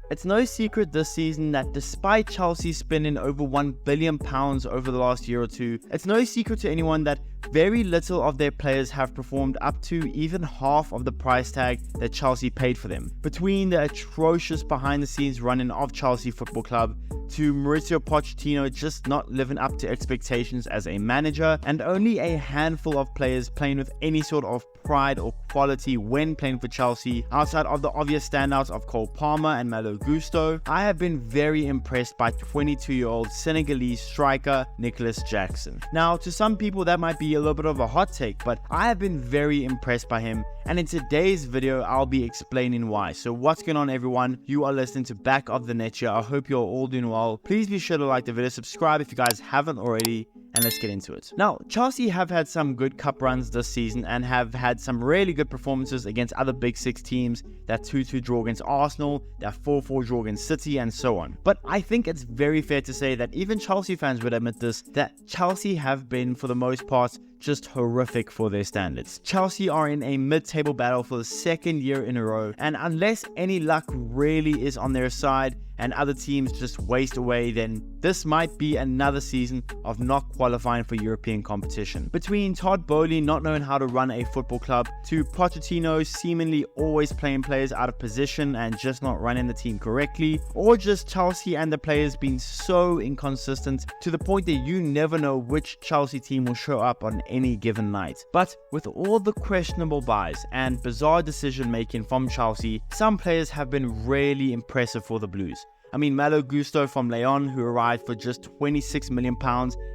It's no secret this season that despite Chelsea spending over £1 billion over the last year or two, it's no secret to anyone that very little of their players have performed up to even half of the price tag that Chelsea paid for them. Between the atrocious behind-the-scenes running of Chelsea Football Club, to Mauricio Pochettino just not living up to expectations as a manager, and only a handful of players playing with any sort of pride or quality when playing for Chelsea, outside of the obvious standouts of Cole Palmer and Malo Gusto, I have been very impressed by 22-year-old Senegalese striker Nicolas Jackson. Now, to some people that might be a little bit of a hot take, but I have been very impressed by him, and in today's video I'll be explaining why. So what's going on, everyone? You are listening to Back of the Net here. I hope you're all doing well. Please be sure to like the video, subscribe if you guys haven't already, and let's get into it. Now, Chelsea have had some good cup runs this season and have had some really good performances against other Big Six teams, that 2-2 draw against Arsenal, that 4-4 draw against City, and so on. But I think it's very fair to say that even Chelsea fans would admit this, that Chelsea have been, for the most part, just horrific for their standards. Chelsea are in a mid-table battle for the second year in a row, and unless any luck really is on their side and other teams just waste away, then this might be another season of not qualifying for European competition. Between Todd Boehly not knowing how to run a football club, to Pochettino seemingly always playing players out of position and just not running the team correctly, or just Chelsea and the players being so inconsistent to the point that you never know which Chelsea team will show up on any given night. But with all the questionable buys and bizarre decision making from Chelsea, some players have been really impressive for the Blues. I mean, Malo Gusto from Lyon, who arrived for just £26 million,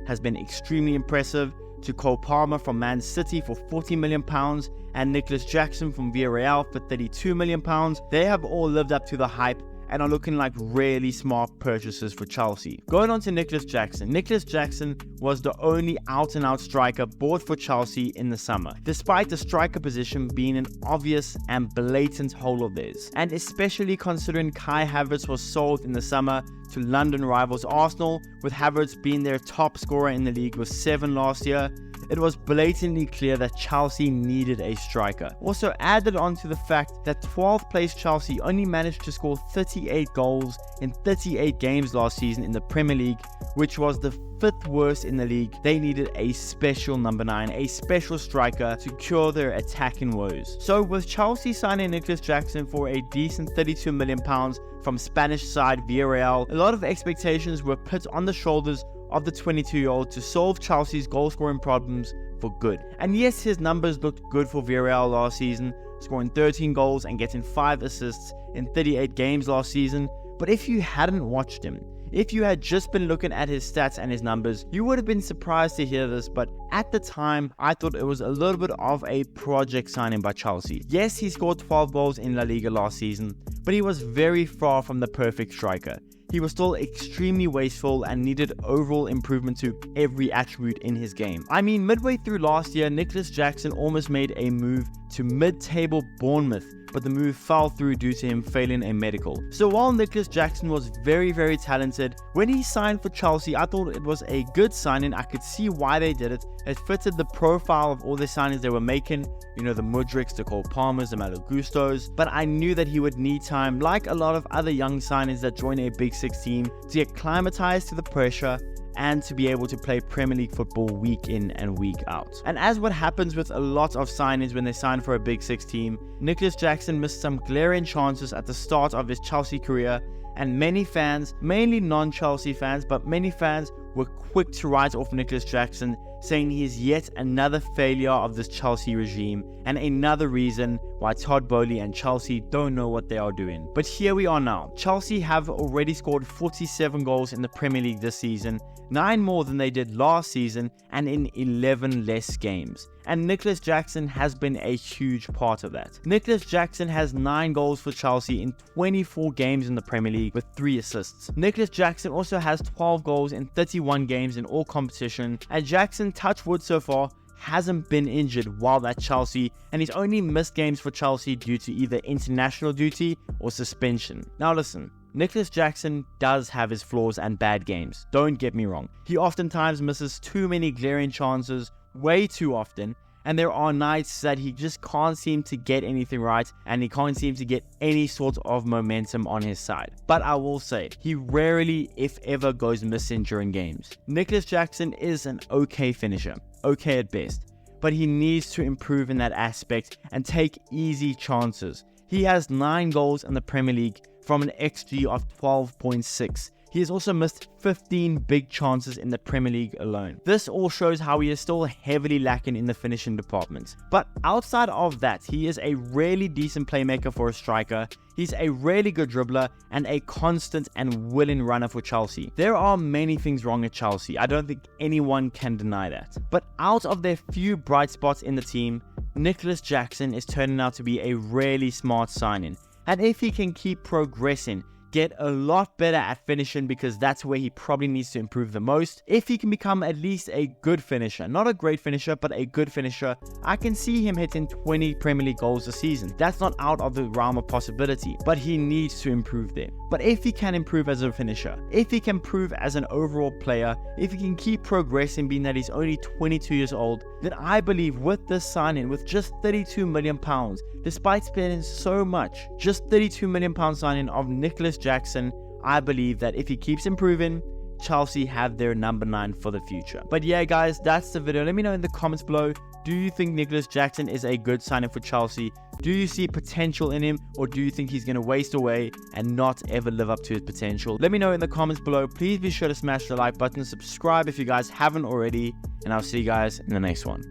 has been extremely impressive, to Cole Palmer from Man City for £40 million, and Nicolas Jackson from Villarreal for £32 million. They have all lived up to the hype and are looking like really smart purchases for Chelsea. Going on to Nicolas Jackson. Nicolas Jackson was the only out-and-out striker bought for Chelsea in the summer, despite the striker position being an obvious and blatant hole of theirs. And especially considering Kai Havertz was sold in the summer to London rivals Arsenal, with Havertz being their top scorer in the league with 7 last year, it was blatantly clear that Chelsea needed a striker. Also added on to the fact that 12th place Chelsea only managed to score 38 goals in 38 games last season in the Premier League, which was the 5th worst in the league. They needed a special number 9, a special striker to cure their attacking woes. So with Chelsea signing Nicolas Jackson for a decent £32 million from Spanish side Villarreal, a lot of expectations were put on the shoulders of the 22-year-old to solve Chelsea's goal-scoring problems for good. And yes, his numbers looked good for Villarreal last season, scoring 13 goals and getting 5 assists in 38 games last season. But if you hadn't watched him, if you had just been looking at his stats and his numbers, you would have been surprised to hear this, but at the time, I thought it was a little bit of a project signing by Chelsea. Yes, he scored 12 goals in La Liga last season, but he was very far from the perfect striker. He was still extremely wasteful and needed overall improvement to every attribute in his game. I mean, midway through last year, Nicolas Jackson almost made a move to mid-table Bournemouth, but the move fell through due to him failing a medical. So while Nicolas Jackson was very, very talented, when he signed for Chelsea, I thought it was a good signing. I could see why they did it. It fitted the profile of all the signings they were making, you know, the Mudryks, the Cole Palmers, the Malo Gustos, but I knew that he would need time, like a lot of other young signings that join a Big Six team, to get acclimatized to the pressure and to be able to play Premier League football week in and week out. And as what happens with a lot of signings when they sign for a Big Six team, Nicolas Jackson missed some glaring chances at the start of his Chelsea career, and many fans, mainly non-Chelsea fans, but many fans were quick to write off Nicolas Jackson, saying he is yet another failure of this Chelsea regime and another reason why Todd Boehly and Chelsea don't know what they are doing. But here we are now. Chelsea have already scored 47 goals in the Premier League this season, 9 more than they did last season, and in 11 less games. And Nicolas Jackson has been a huge part of that. Nicolas Jackson has 9 goals for Chelsea in 24 games in the Premier League with 3 assists. Nicolas Jackson also has 12 goals in 31 games in all competition, and Jackson, touch wood so far, hasn't been injured while at Chelsea, and he's only missed games for Chelsea due to either international duty or suspension. Now listen, Nicolas Jackson does have his flaws and bad games, don't get me wrong. He oftentimes misses too many glaring chances, way too often, And there are nights that he just can't seem to get anything right, and he can't seem to get any sort of momentum on his side. But I will say, he rarely, if ever, goes missing during games. Nicolas Jackson is an okay finisher, okay at best, but he needs to improve in that aspect and take easy chances. He has 9 goals in the Premier League from an XG of 12.6. He has also missed 15 big chances in the Premier League alone. This all shows how he is still heavily lacking in the finishing department. But outside of that, he is a really decent playmaker for a striker. He's a really good dribbler and a constant and willing runner for Chelsea. There are many things wrong at Chelsea. I don't think anyone can deny that. But out of their few bright spots in the team, Nicolas Jackson is turning out to be a really smart signing. And if he can keep progressing, get a lot better at finishing, because that's where he probably needs to improve the most. If he can become at least a good finisher, not a great finisher, but a good finisher, I can see him hitting 20 Premier League goals a season. That's not out of the realm of possibility, but he needs to improve there. But if he can improve as a finisher, if he can improve as an overall player, if he can keep progressing, being that he's only 22 years old, then I believe with this signing, with just £32 million, despite spending so much, just £32 million signing of Nicolas Jackson, I believe that if he keeps improving, Chelsea have their number 9 for the future. But yeah, guys, that's the video. Let me know in the comments below, do you think Nicolas Jackson is a good signing for Chelsea? Do you see potential in him, or do you think he's going to waste away and not ever live up to his potential? Let me know in the comments below. Please be sure to smash the like button, subscribe if you guys haven't already, and I'll see you guys in the next one.